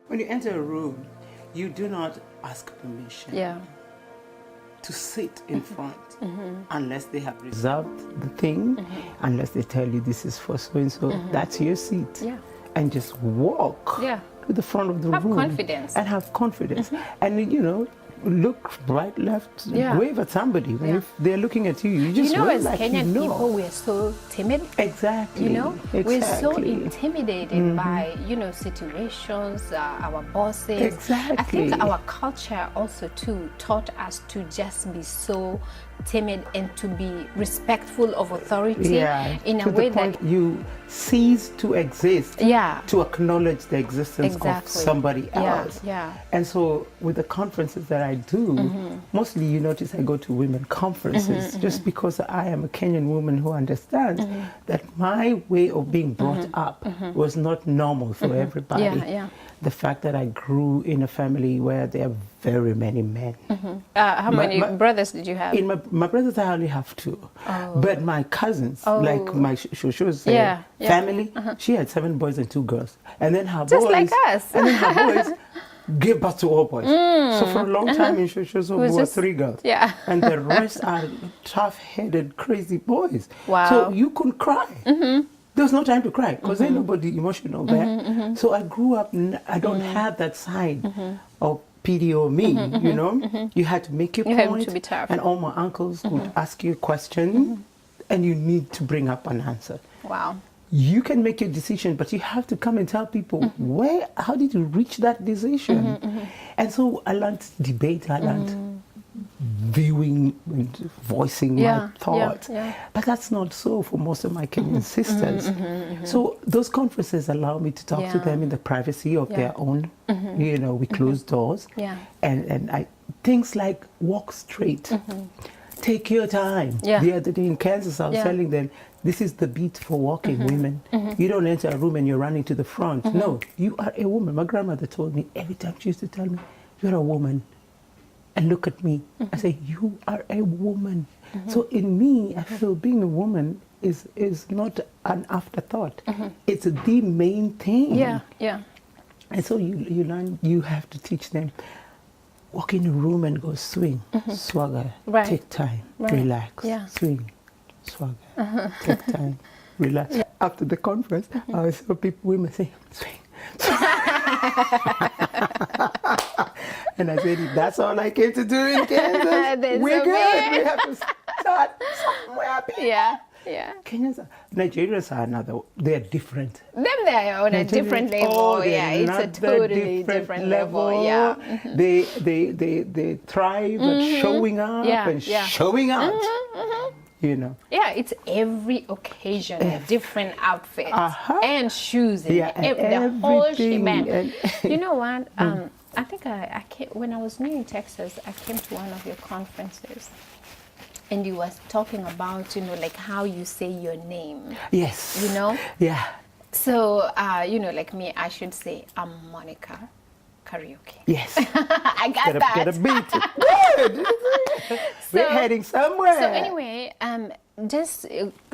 When you enter a room, you do not ask permission to sit in front unless they have reserved the thing, unless they tell you this is for so-and-so, that's your seat. And just walk to the front of the room. Have confidence. And have confidence. And, you know, look right, left, wave at somebody. If they're looking at you, you just as like Kenyan people, we're so timid. Exactly. You know, we're so intimidated by, you know, situations, our bosses. Exactly. I think our culture also too taught us to just be so timid and to be respectful of authority in a way that you cease to exist to acknowledge the existence of somebody else. And so with the conferences that I do, mostly you notice I go to women conferences just because I am a Kenyan woman who understands that my way of being brought up was not normal for everybody. The fact that I grew in a family where there are very many men. How many brothers did you have? In my brothers, I only have 2. But my cousins, like my shushu's family, she had 7 boys and 2 girls. And then her just boys, like us. And then her boys gave birth to all boys. So for a long time in shushu's, we were 3 girls. And the rest are tough-headed, crazy boys. So you couldn't cry. There was no time to cry because ain't nobody emotional there. So I grew up, I don't have that side of PD or me, you know. You had to make your point. To be tough. And all my uncles would ask you a question and you need to bring up an answer. Wow. You can make your decision, but you have to come and tell people, how did you reach that decision? And so I learned debate, I learned viewing and voicing my thoughts. But that's not so for most of my Kenyan sisters. So those conferences allow me to talk to them in the privacy of their own, you know, we close doors. And things like walk straight. Take your time. The other day in Kansas, I was telling them, this is the beat for walking women. You don't enter a room and you're running to the front. No, you are a woman. My grandmother told me every time she used to tell me, you're a woman. And look at me. I say, you are a woman. So in me, I feel being a woman is not an afterthought. It's the main thing. And so you learn, you have to teach them, walk in a room and go swing, swagger, take time, relax, swing, swagger, take time, relax. After the conference, I always hear women say, swing. And I said, if that's all I came to do in Kansas, we're good. We have to start somewhere. Kenyans, Nigerians are another, they're different. They are on a different level. It's a totally different level. They thrive at showing up and showing out. You know. It's every occasion, a different outfit and shoes and the whole shebang. You know what? I think I came, when I was new in Texas, I came to one of your conferences. And you was talking about, you know, like how you say your name. Yes. You know? Yeah. So, you know, like me, I should say, I'm Monicah Kariuki. Yes. I got that. Get a beat. Good. We're heading somewhere. So anyway, just,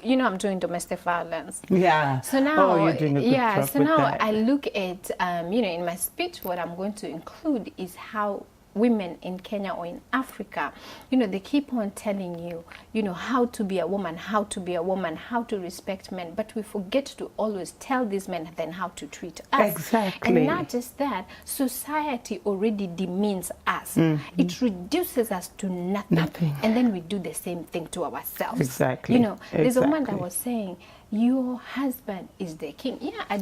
you know, I'm doing domestic violence. So now, you're doing a good job so with now that. I look at, you know, in my speech, what I'm going to include is how women in Kenya or in Africa, you know, they keep on telling you, you know, how to be a woman, how to be a woman, how to respect men, but we forget to always tell these men then how to treat us. Exactly. And not just that, society already demeans us. It reduces us to nothing. And then we do the same thing to ourselves. Exactly. You know, there's a woman that was saying, your husband is the king. I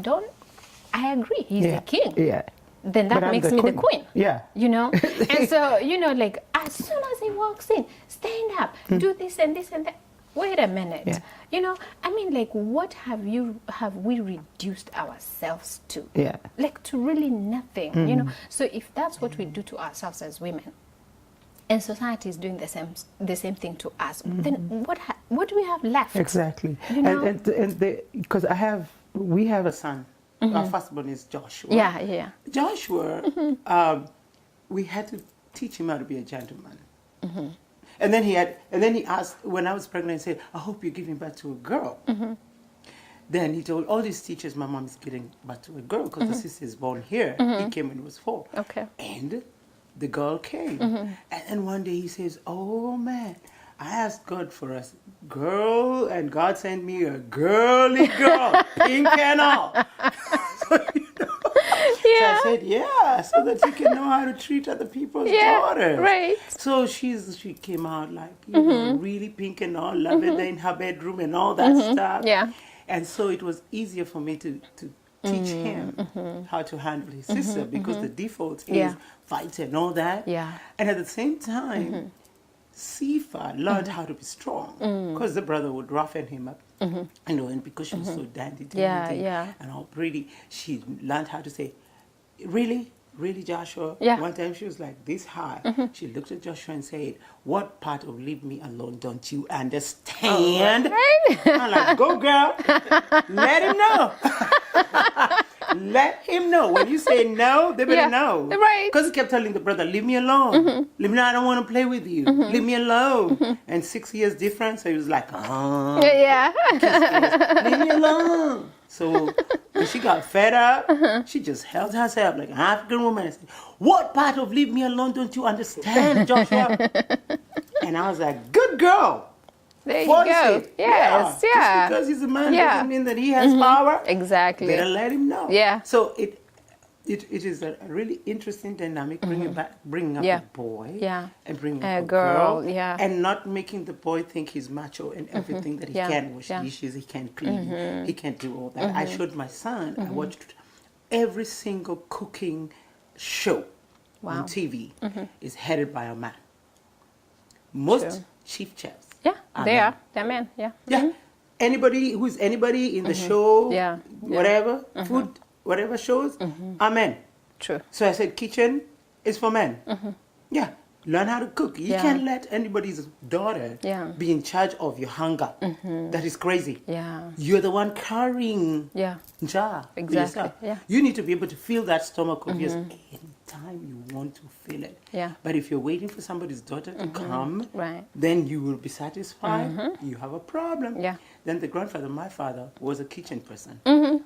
agree, he's the king. Then that makes me the queen. You know? And so, you know, like, as soon as he walks in, stand up, do this and this and that. Wait a minute. You know, I mean, like, what have we reduced ourselves to? Like, to really nothing, you know? So if that's what we do to ourselves as women, and society is doing the same thing to us, then what do we have left? Exactly. You know? And because we have a son. Our firstborn is Joshua. Joshua, we had to teach him how to be a gentleman. And then he asked, when I was pregnant, he said, I hope you're giving birth to a girl. then he told all these teachers, my mom is getting back to a girl because the sister is born here. He came when he was 4. Okay. And the girl came. And then one day he says, oh man, I asked God for a girl, and God sent me a girly girl, pink and all. So, so I said, yeah, so that you can know how to treat other people's daughters. Right. So she came out like, you know, really pink and all, lavender in her bedroom and all that stuff. Yeah. And so it was easier for me to teach him how to handle his sister because the default is fight and all that. Yeah. And at the same time, Sifa learned how to be strong because the brother would roughen him up. You know, and because she was so dandy and all pretty, she learned how to say, really, Joshua? Yeah. One time she was like this high. She looked at Joshua and said, what part of leave me alone don't you understand? Right. I'm like, go girl, let him know. Let him know. When you say no, they better know. Right. Because he kept telling the brother, leave me alone. Leave me alone, I don't want to play with you. Leave me alone. And 6 years difference, so he was like, oh. Yeah. Leave me alone. So when she got fed up, she just held herself like an African woman and said, what part of leave me alone don't you understand, Joshua? And I was like, good girl. There you go. Yes, Just because he's a man doesn't mean that he has power. Exactly. Better let him know. Yeah. So it is a really interesting dynamic bringing up a boy and bringing up a girl and not making the boy think he's macho and everything that he can wash dishes, he can clean, he can do all that. I showed my son, I watched every single cooking show on TV is headed by a man. Most chief chefs. Yeah, they're men. Yeah. Yeah. Anybody who's anybody in the show, whatever, food, whatever shows, are men. True. So I said, kitchen is for men. Yeah. Learn how to cook. You can't let anybody's daughter be in charge of your hunger. That is crazy. Yeah. You're the one carrying jar exactly. yourself. Yeah. You need to be able to feel that stomach of yours anytime you want to feel it. Yeah. But if you're waiting for somebody's daughter to come, then you will be satisfied. You have a problem. Yeah. Then the grandfather, my father, was a kitchen person.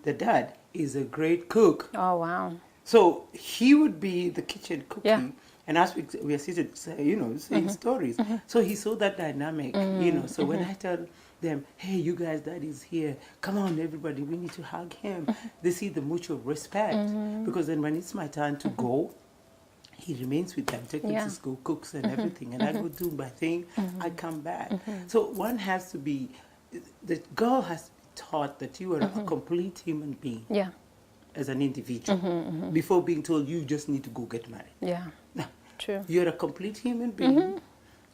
The dad is a great cook. Oh, wow. So he would be the kitchen cooking. Yeah. And as we are seated, saying stories. So he saw that dynamic, So when I tell them, hey, you guys, Dad is here. Come on, everybody, we need to hug him. They see the mutual respect. Because then when it's my turn to go, he remains with them, take them to school, cooks and everything. And I go do my thing, I come back. So one has to be, the girl has to be taught that you are a complete human being. Yeah. As an individual, before being told you just need to go get married. Yeah. No. True. You're a complete human being.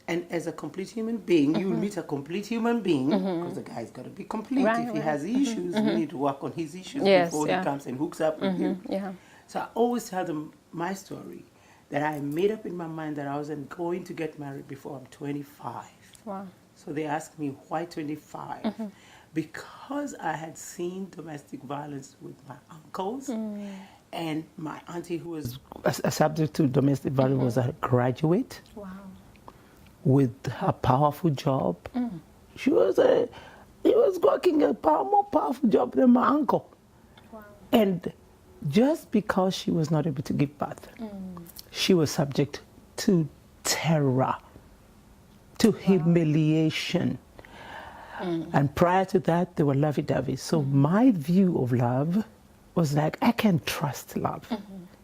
And as a complete human being, you will meet a complete human being, because the guy's got to be complete. If he has issues, you need to work on his issues before he comes and hooks up with you. Yeah. So I always tell them my story, that I made up in my mind that I wasn't going to get married before I'm 25. Wow. So they asked me, why 25? Because I had seen domestic violence with my uncles, and my auntie, who was a subject to domestic violence, was a graduate. Wow. With a powerful job. She was working a more powerful job than my uncle. Wow. And just because she was not able to give birth, she was subject to terror, to humiliation. And prior to that, they were lovey-dovey. So my view of love was like, I can trust love.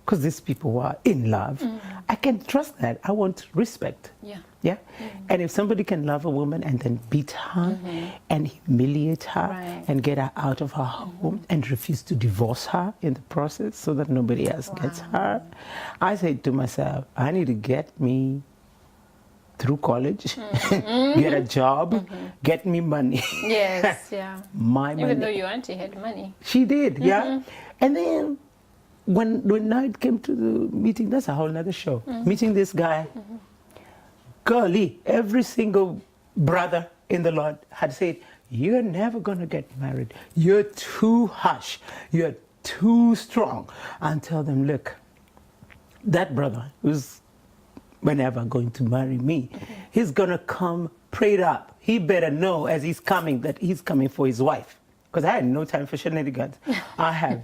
Because these people were in love. I can trust that. I want respect. Yeah. And if somebody can love a woman and then beat her and humiliate her and get her out of her home and refuse to divorce her in the process so that nobody else gets her, I said to myself, I need to get me through college, get a job, get me money. Yes, yeah. My money. Even though your auntie had money. She did, yeah. And then when night came to the meeting, that's a whole other show. Meeting this guy, golly, every single brother in the Lord had said, you're never going to get married. You're too harsh. You're too strong. And tell them, look, that brother who's whenever going to marry me, he's going to come prayed up. He better know as he's coming that he's coming for his wife. because I had no time for shenanigans. I have.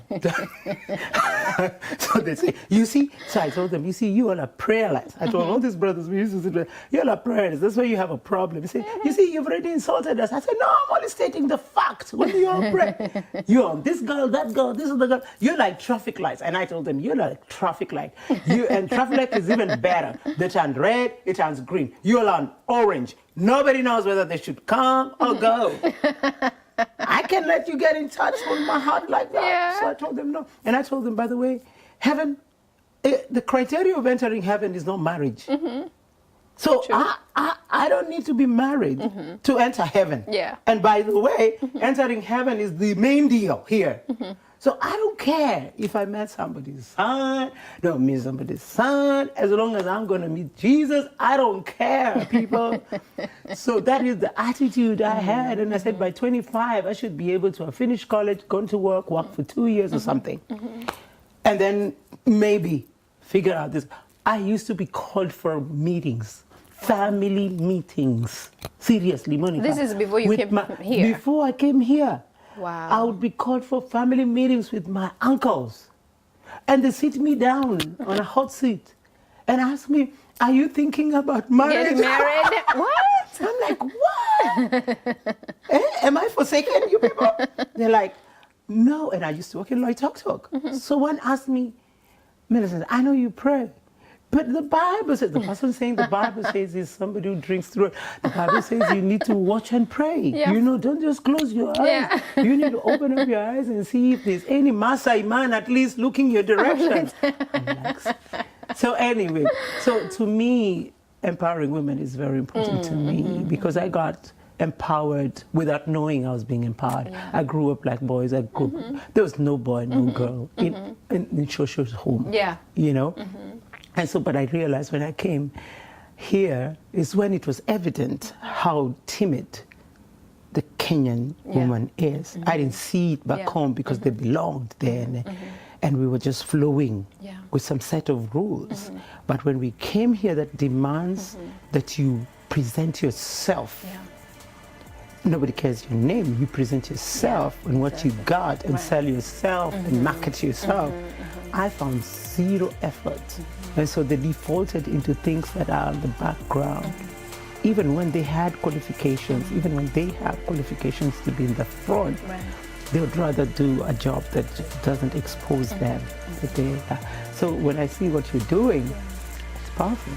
So they say, you see, so I told them, you see, you all are prayerless. I told all these brothers, we used to say, you all are prayerless. That's why you have a problem. They say, you see, you've already insulted us. I said, no, I'm only stating the fact. When you all pray, you're this girl, that girl, this is the girl. You're like traffic lights. And I told them, you're like traffic light. And traffic light is even better. They turn red, it turns green. You're on orange. Nobody knows whether they should come or go. I can't let you get in touch with my heart like that. Yeah. So I told them no. And I told them, by the way, heaven, the criteria of entering heaven is not marriage. So I don't need to be married to enter heaven. Yeah. And by the way, entering heaven is the main deal here. So I don't care if I met somebody's son, don't meet somebody's son. As long as I'm going to meet Jesus, I don't care, people. So that is the attitude I had. And I said, by 25, I should be able to have finished college, gone to work for 2 years or something. And then maybe figure out this. I used to be called for meetings, family meetings. Seriously, Monicah. This is before you came here? Before I came here. Wow. I would be called for family meetings with my uncles. And they sit me down on a hot seat and ask me, are you thinking about marriage? Getting married? What? I'm like, what? Am I forsaken, you people? They're like, no. And I used to work in Lloyd Talk. So one asked me, Millicent, I know you pray. But the Bible says, the person saying the Bible says is somebody who drinks through it. The Bible says you need to watch and pray. Yeah. You know, don't just close your eyes. Yeah. You need to open up your eyes and see if there's any Maasai man at least looking your direction. So anyway, so to me, empowering women is very important to me because I got empowered without knowing I was being empowered. Yeah. I grew up like boys. There was no boy, no girl in Shosho's home. Yeah. You know? And so, but I realized when I came here is when it was evident how timid the Kenyan woman is. I didn't see it back home because they belonged there and we were just flowing with some set of rules. But when we came here that demands that you present yourself, nobody cares your name, you present yourself and what you got and sell yourself and market yourself. I found zero effort. And so they defaulted into things that are on the background. Even when they had qualifications, even when they have qualifications to be in the front, they would rather do a job that doesn't expose them. So when I see what you're doing, it's powerful.